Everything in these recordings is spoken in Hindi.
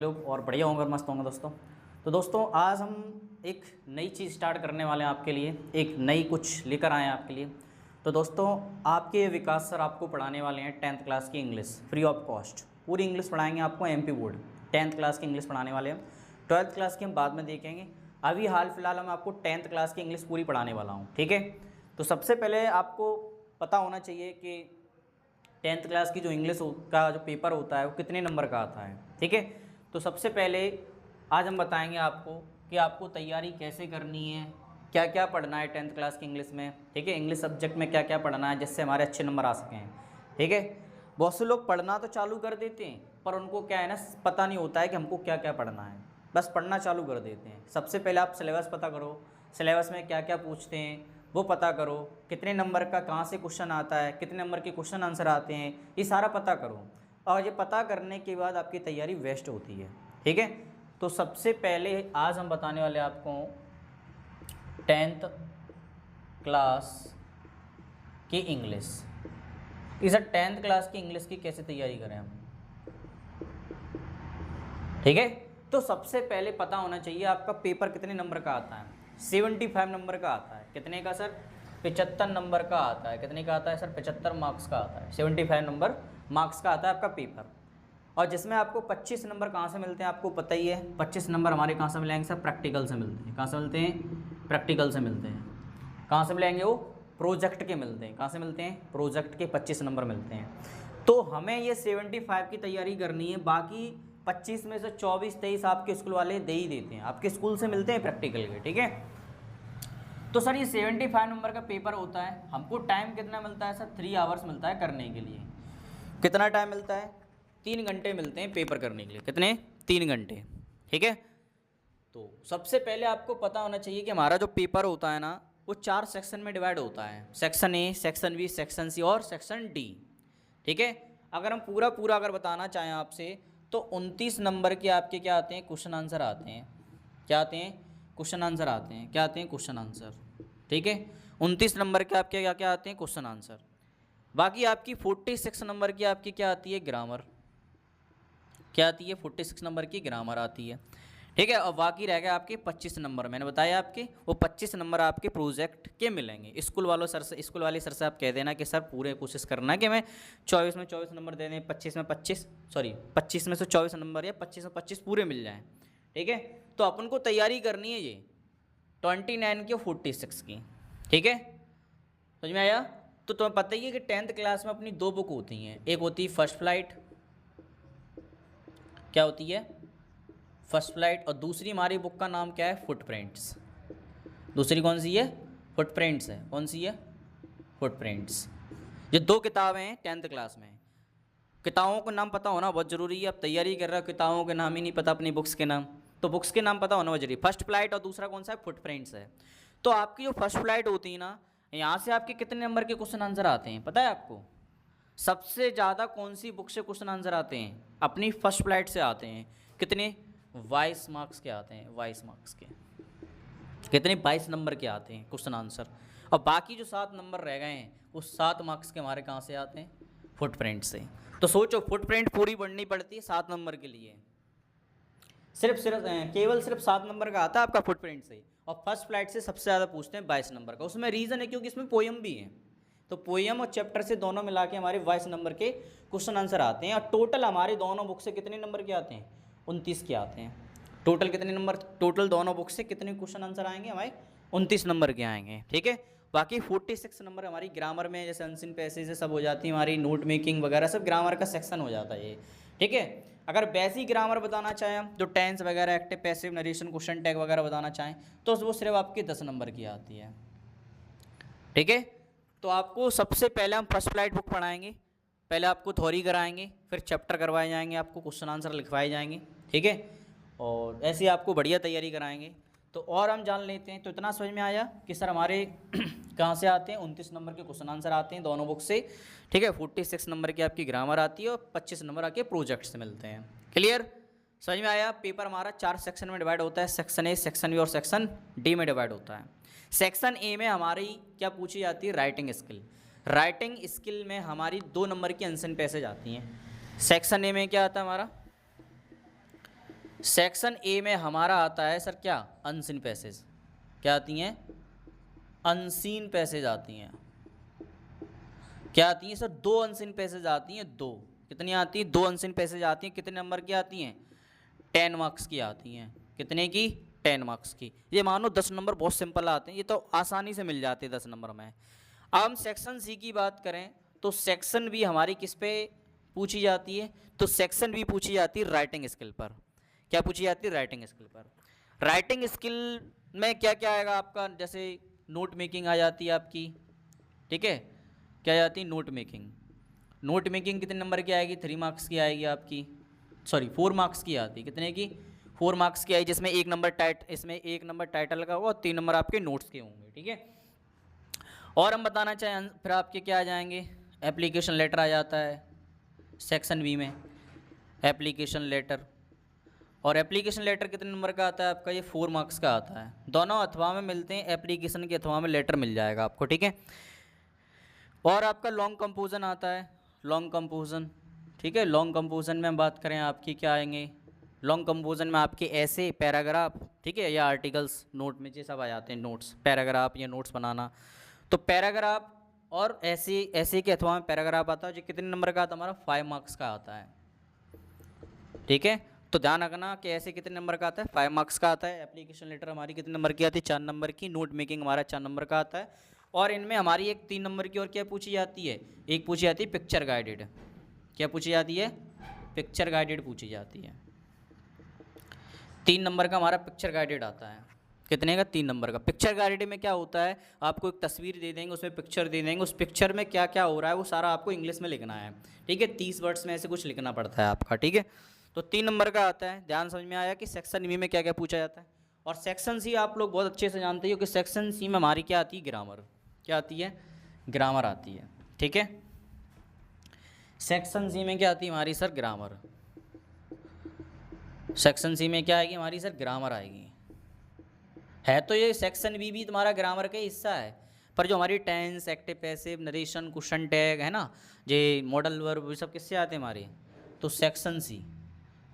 लोग और बढ़िया होंगे और मस्त होंगे दोस्तों। तो दोस्तों आज हम एक नई चीज़ स्टार्ट करने वाले हैं आपके लिए, एक नई कुछ लेकर आए हैं आपके लिए। तो दोस्तों आपके विकास सर आपको पढ़ाने वाले हैं 10th क्लास की इंग्लिश फ्री ऑफ कॉस्ट। पूरी इंग्लिश पढ़ाएंगे आपको, एमपी बोर्ड 10th क्लास की इंग्लिश पढ़ाने वाले हैं। 12th क्लास की हम बाद में देखेंगे, अभी हाल फिलहाल मैं आपको 10th क्लास की इंग्लिश पूरी पढ़ाने वाला हूँ, ठीक है। तो सबसे पहले आपको पता होना चाहिए कि 10th क्लास की जो इंग्लिश का जो पेपर होता है वो कितने नंबर का आता है, ठीक है। तो सबसे पहले आज हम बताएंगे आपको कि आपको तैयारी कैसे करनी है, क्या क्या पढ़ना है 10th क्लास की इंग्लिश में, ठीक है। इंग्लिश सब्जेक्ट में क्या क्या पढ़ना है जिससे हमारे अच्छे नंबर आ सकें, ठीक है। बहुत से लोग पढ़ना तो चालू कर देते हैं पर उनको क्या है ना, पता नहीं होता है कि हमको क्या क्या पढ़ना है, बस पढ़ना चालू कर देते हैं। सबसे पहले आप सिलेबस पता करो, सिलेबस में क्या क्या पूछते हैं वो पता करो, कितने नंबर का कहाँ से क्वेश्चन आता है, कितने नंबर के क्वेश्चन आंसर आते हैं, ये सारा पता करो। और ये पता करने के बाद आपकी तैयारी वेस्ट होती है, ठीक है। तो सबसे पहले आज हम बताने वाले आपको 10th क्लास की इंग्लिश। इस 10th क्लास की इंग्लिश की कैसे तैयारी करें हम, ठीक है। तो सबसे पहले पता होना चाहिए आपका पेपर कितने नंबर का आता है। 75 नंबर का आता है। कितने का सर? 75 नंबर का आता है। कितने का आता है सर? 75 मार्क्स का आता है। 75 नंबर मार्क्स का आता है आपका पेपर। और जिसमें आपको 25 नंबर कहाँ से मिलते हैं आपको पता ही है। 25 नंबर हमारे कहाँ से मिलेंगे सर? प्रैक्टिकल से मिलते हैं। कहाँ से मिलते हैं? प्रैक्टिकल से मिलते हैं। कहाँ से मिलेंगे वो? प्रोजेक्ट के मिलते हैं। कहाँ से मिलते हैं? प्रोजेक्ट के 25 नंबर मिलते हैं। तो हमें ये 75 की तैयारी करनी है। बाकी 25 में से 24-23 आपके स्कूल वाले दे ही देते हैं, आपके स्कूल से मिलते हैं प्रैक्टिकल के, ठीक है। तो सर ये 75 नंबर का पेपर होता है। हमको टाइम कितना मिलता है सर? 3 आवर्स मिलता है करने के लिए। कितना टाइम मिलता है? 3 घंटे मिलते हैं पेपर करने के लिए। कितने? 3 घंटे, ठीक है। तो सबसे पहले आपको पता होना चाहिए कि हमारा जो पेपर होता है ना वो 4 सेक्शन में डिवाइड होता है। Section A, section B, section C और सेक्शन डी, ठीक है। अगर हम पूरा पूरा अगर बताना चाहें आपसे तो 29 नंबर के आपके क्या आते हैं? क्वेश्चन आंसर आते हैं। क्या आते हैं? क्वेश्चन आंसर आते हैं। क्या आते हैं? क्वेश्चन आंसर, ठीक है। 29 नंबर के आपके क्या क्या आते हैं? Question answer. बाकी आपकी 46 नंबर की आपकी क्या आती है? ग्रामर। क्या आती है? 46 नंबर की ग्रामर आती है, ठीक है। और बाकी रह गए आपके 25 नंबर। मैंने बताया आपके वो 25 नंबर आपके प्रोजेक्ट के मिलेंगे। स्कूल वालों सर से, स्कूल वाले सर से आप कह देना कि सर पूरे कोशिश करना कि मैं 24 में 24 नंबर दे दें, 25 में 25, सॉरी 25 में से 24 नंबर या 25 में 25 पूरे मिल जाएँ, ठीक है। तो अपन को तैयारी करनी है ये 29 की और 46 की, ठीक है। समझ में आया? तो तुम्हें पता ही है कि 10th क्लास में अपनी 2 बुक होती हैं। एक होती है फर्स्ट फ्लाइट। क्या होती है? First flight. और दूसरी हमारी बुक का नाम क्या है? फुटप्रिंट्स। दूसरी कौन सी है? फुटप्रिंट्स है। कौन सी है? फुटप्रिंट्स। ये 2 किताबें हैं 10th क्लास में। किताबों का नाम पता होना बहुत ज़रूरी है। अब तैयारी कर रहा हो, किताबों के नाम ही नहीं पता, अपनी बुक्स के नाम, तो बुक्स के नाम पता होना बहुत जरूरी। फर्स्ट फ्लाइट और दूसरा कौन सा है? फुटप्रिंट्स है। तो आपकी जो फर्स्ट फ्लाइट होती है ना, यहाँ से आपके कितने नंबर के क्वेश्चन आंसर आते हैं पता है आपको? सबसे ज़्यादा कौन सी बुक से क्वेश्चन आंसर आते हैं? अपनी फर्स्ट फ्लाइट से आते हैं। कितने? 22 मार्क्स के आते हैं। 22 मार्क्स के कितने? 22 नंबर के आते हैं क्वेश्चन आंसर। और बाकी जो 7 नंबर रह गए हैं वो 7 मार्क्स के हमारे कहाँ से आते हैं? फुटप्रिंट से। तो सोचो फुटप्रिंट पूरी पढ़नी पड़ती है 7 नंबर के लिए। केवल सिर्फ 7 नंबर का आता है आपका फुटप्रिंट से। और फर्स्ट फ्लाइट से सबसे ज़्यादा पूछते हैं 22 नंबर का। उसमें रीज़न है क्योंकि इसमें पोयम भी है। तो पोयम और चैप्टर से दोनों मिला के हमारे 22 नंबर के क्वेश्चन आंसर आते हैं। और टोटल हमारे दोनों बुक से कितने नंबर के आते हैं? 29 के आते हैं। टोटल कितने नंबर? टोटल दोनों बुक से कितने क्वेश्चन आंसर आएंगे हमारे? 29 नंबर के आएंगे, ठीक है। बाकी 46 नंबर हमारी ग्रामर में, जैसे अनसिन पैसेज सब हो जाती है हमारी, नोट मेकिंग वगैरह सब ग्रामर का सेक्शन हो जाता है ये, ठीक है। अगर बेसिक ग्रामर बताना चाहें हम, जो टेंस वगैरह, active passive, narration, question tag वगैरह बताना चाहें तो वो सिर्फ आपकी 10 नंबर की आती है, ठीक है। तो आपको सबसे पहले हम फर्स्ट फ्लाइट बुक पढ़ाएंगे। पहले आपको थ्योरी कराएंगे, फिर चैप्टर करवाए जाएंगे, आपको क्वेश्चन आंसर लिखवाए जाएंगे, ठीक है। और ऐसे आपको बढ़िया तैयारी कराएंगे। तो और हम जान लेते हैं। तो इतना समझ में आया कि सर हमारे कहाँ से आते हैं? 29 नंबर के क्वेश्चन आंसर आते हैं दोनों बुक से, ठीक है। 46 नंबर की आपकी ग्रामर आती है और 25 नंबर आपके प्रोजेक्ट से मिलते हैं। क्लियर? समझ में आया? पेपर हमारा 4 सेक्शन में डिवाइड होता है। सेक्शन ए, सेक्शन बी और सेक्शन डी में डिवाइड होता है। सेक्शन ए में हमारी क्या पूछी जाती है? Writing skill. राइटिंग स्किल में हमारी 2 नंबर की आंसर पैसेज आती हैं। सेक्शन ए में क्या आता है हमारा? सेक्शन ए में हमारा आता है सर क्या, अनसीन पैसेज। क्या आती हैं, अनसीन पैसेज आती हैं। क्या आती हैं सर, 2 अनसीन पैसेज आती हैं, 2। कितनी आती हैं, 2 अनसीन पैसेज आती हैं। कितने नंबर की आती हैं, 10 मार्क्स की आती हैं। कितने की, 10 मार्क्स की। ये मानो 10 नंबर बहुत सिंपल आते हैं, ये तो आसानी से मिल जाते हैं 10 नंबर में। अब हम सेक्शन सी की बात करें तो सेक्शन बी हमारी किस पे पूछी जाती है, तो सेक्शन बी पूछी जाती है राइटिंग स्किल पर। क्या पूछी जाती है, राइटिंग स्किल पर। राइटिंग स्किल में क्या क्या आएगा आपका, जैसे नोट मेकिंग आ जाती है आपकी, ठीक है। क्या आ जाती है, नोट मेकिंग। नोट मेकिंग कितने नंबर की आएगी, 3 मार्क्स की आएगी आपकी, सॉरी 4 मार्क्स की आती है। कितने की, 4 मार्क्स की आई, जिसमें 1 नंबर इसमें 1 नंबर टाइटल का होगा और 3 नंबर आपके नोट्स के होंगे, ठीक है। और हम बताना चाहें फिर आपके क्या आ जाएंगे, एप्लीकेशन लेटर आ जाता है सेक्शन बी में, एप्लीकेशन लेटर। और एप्लीकेशन लेटर कितने नंबर का आता है आपका, ये 4 मार्क्स का आता है। दोनों अथवा में मिलते हैं, एप्लीकेशन के अथवा में लेटर मिल जाएगा आपको, ठीक है। और आपका लॉन्ग कंपोजन आता है, लॉन्ग कंपोजन, ठीक है। लॉन्ग कंपोजन में हम बात करें आपकी क्या आएंगे, लॉन्ग कंपोजन में आपके ऐसे, पैराग्राफ, ठीक है, या आर्टिकल्स, नोट में ये सब आ जाते हैं, नोट्स, पैराग्राफ या नोट्स बनाना। तो पैराग्राफ और ऐसे के अथवा में पैराग्राफ आता है, जो कितने नंबर का आता है हमारा, 5 मार्क्स का आता है, ठीक है। तो ध्यान रखना कि ऐसे कितने नंबर का आता है, 5 मार्क्स का आता है। एप्लीकेशन लेटर हमारी कितने नंबर की आती है, 4 नंबर की। नोट मेकिंग हमारा 4 नंबर का आता है। और इनमें हमारी एक 3 नंबर की और क्या पूछी जाती है, एक पूछी जाती है पिक्चर गाइडेड। क्या पूछी जाती है, पिक्चर गाइडेड पूछी जाती है। 3 नंबर का हमारा पिक्चर गाइडेड आता है। कितने का, 3 नंबर का। पिक्चर गाइडेड में क्या होता है, आपको एक तस्वीर दे देंगे, उसमें पिक्चर दे देंगे, उस पिक्चर में क्या क्या हो रहा है वो सारा आपको इंग्लिश में लिखना है, ठीक है। 30 वर्ड्स में ऐसे कुछ लिखना पड़ता है आपका, ठीक है। तो 3 नंबर का आता है। ध्यान समझ में आया कि सेक्शन बी में क्या क्या पूछा जाता है। और सेक्शन सी आप लोग बहुत अच्छे से जानते हो कि सेक्शन सी में हमारी क्या आती है, ग्रामर। क्या आती है, ग्रामर आती है, ठीक है। सेक्शन सी में क्या आती है हमारी सर, ग्रामर। सेक्शन सी में क्या आएगी हमारी सर, ग्रामर आएगी। है तो ये सेक्शन बी भी तुम्हारा ग्रामर का हिस्सा है, पर जो हमारी tense, active passive, narration, question tag है ना, ये मॉडल वर्ब, ये सब किससे आते हैं हमारे, तो सेक्शन सी।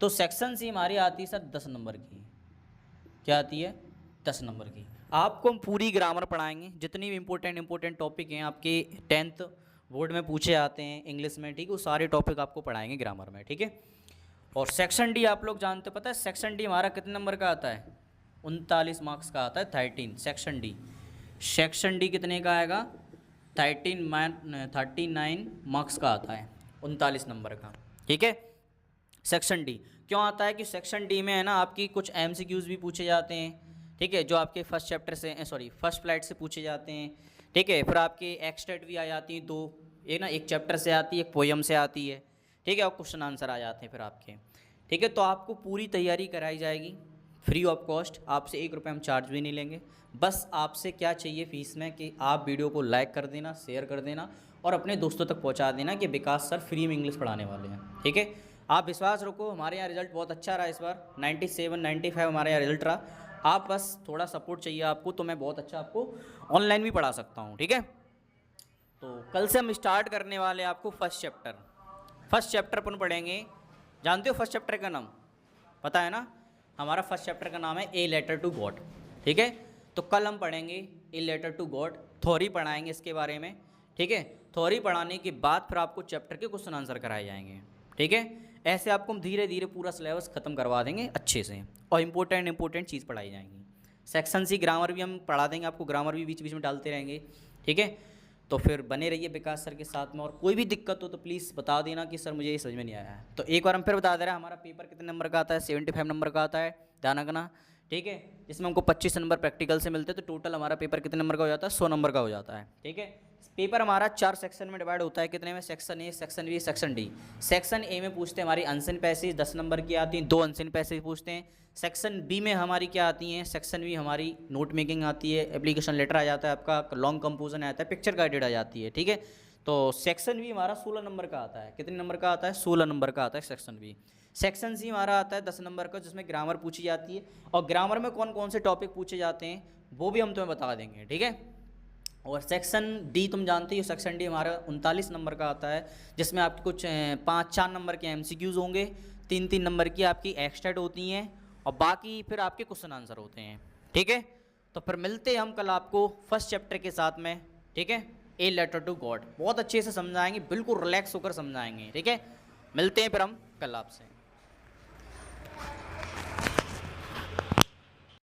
तो सेक्शन सी हमारी आती है सर 10 नंबर की। क्या आती है, 10 नंबर की। आपको हम पूरी ग्रामर पढ़ाएंगे, जितनी भी इंपॉर्टेंट टॉपिक हैं आपके 10th बोर्ड में पूछे आते हैं इंग्लिश में, ठीक है, वो सारे टॉपिक आपको पढ़ाएंगे ग्रामर में, ठीक है। और सेक्शन डी आप लोग जानते हो, पता है सेक्शन डी हमारा कितने नंबर का आता है, 39 मार्क्स का आता है, 13 सेक्शन डी। सेक्शन डी कितने का आएगा, 39 मार्क्स का आता है, 39 नंबर का, ठीक है। सेक्शन डी क्यों आता है कि सेक्शन डी में है ना आपकी कुछ एमसीक्यूज़ भी पूछे जाते हैं, ठीक है, जो आपके फर्स्ट चैप्टर से, सॉरी फर्स्ट फ्लाइट से पूछे जाते हैं, ठीक है। फिर आपके एक्सटेट भी आ जाती हैं 2, एक ना एक चैप्टर से आती है, एक पोयम से आती है, ठीक है, और क्वेश्चन आंसर आ जाते हैं फिर आपके, ठीक है। तो आपको पूरी तैयारी कराई जाएगी फ्री ऑफ कॉस्ट, आपसे 1 रुपये हम चार्ज भी नहीं लेंगे। बस आपसे क्या चाहिए फीस में कि आप वीडियो को लाइक कर देना, शेयर कर देना और अपने दोस्तों तक पहुंचा देना कि विकास सर फ्री में इंग्लिश पढ़ाने वाले हैं, ठीक है। आप विश्वास रखो, हमारे यहाँ रिजल्ट बहुत अच्छा रहा इस बार, 97 95 हमारे यहाँ रिजल्ट रहा। आप बस थोड़ा सपोर्ट चाहिए आपको, तो मैं बहुत अच्छा आपको ऑनलाइन भी पढ़ा सकता हूँ, ठीक है। तो कल से हम स्टार्ट करने वाले हैं आपको फर्स्ट चैप्टर अपन पढ़ेंगे। जानते हो फर्स्ट चैप्टर का नाम पता है ना, हमारा फर्स्ट चैप्टर का नाम है ए लेटर टू गॉड, ठीक है। तो कल हम पढ़ेंगे A letter to God, theory पढ़ाएंगे इसके बारे में, ठीक है। थ्योरी पढ़ाने के बाद फिर आपको चैप्टर के क्वेश्चन आंसर कराए जाएंगे, ठीक है। ऐसे आपको हम धीरे धीरे पूरा सिलेबस ख़त्म करवा देंगे अच्छे से, और इंपॉर्टेंट चीज़ पढ़ाई जाएंगी। सेक्शन सी ग्रामर भी हम पढ़ा देंगे आपको, ग्रामर भी बीच बीच में डालते रहेंगे, ठीक है। तो फिर बने रहिए विकास सर के साथ में, और कोई भी दिक्कत हो तो प्लीज़ बता देना कि सर मुझे ये समझ में नहीं आया है। तो एक बार हम फिर बता दे रहे हैं, हमारा पेपर कितने नंबर का आता है, 75 नंबर का आता है, ध्यान रखना, ठीक है। जिसमें हमको 25 नंबर प्रैक्टिकल से मिलते हैं, तो टोटल हमारा पेपर कितने नंबर का हो जाता है, 100 नंबर का हो जाता है, ठीक है। पेपर हमारा 4 सेक्शन में डिवाइड होता है, कितने में, section A, section B, section D. Section A में पूछते हैं हमारी अनसीन पैसेज 10 नंबर की आती हैं, 2 अनसीन पैसेज पूछते हैं। सेक्शन बी में हमारी क्या आती हैं, सेक्शन बी हमारी नोट मेकिंग आती है, एप्लीकेशन लेटर आ जाता है आपका, लॉन्ग कंपोजन आता है, पिक्चर गाइडेड आ जाती है, ठीक है। तो सेक्शन बी हमारा 16 नंबर का आता है, कितने नंबर का आता है, 16 नंबर का आता है सेक्शन बी। सेक्शन सी हमारा आता है 10 नंबर का, जिसमें ग्रामर पूछी जाती है, और ग्रामर में कौन कौन से टॉपिक पूछे जाते हैं वो भी हम तुम्हें बता देंगे, ठीक है। और सेक्शन डी तुम जानते हो, सेक्शन डी हमारा 39 नंबर का आता है, जिसमें आपके कुछ 5-4 नंबर के एमसीक्यूज़ होंगे, 3 नंबर की आपकी एक्स्ट्रा होती हैं और बाकी फिर आपके क्वेश्चन आंसर होते हैं। ठीक है, तो फिर मिलते हैं हम कल आपको फर्स्ट चैप्टर के साथ में। ठीक है, ए लेटर टू गॉड बहुत अच्छे से समझाएंगे, बिल्कुल रिलैक्स होकर समझाएंगे। ठीक है, मिलते हैं फिर हम कल आपसे।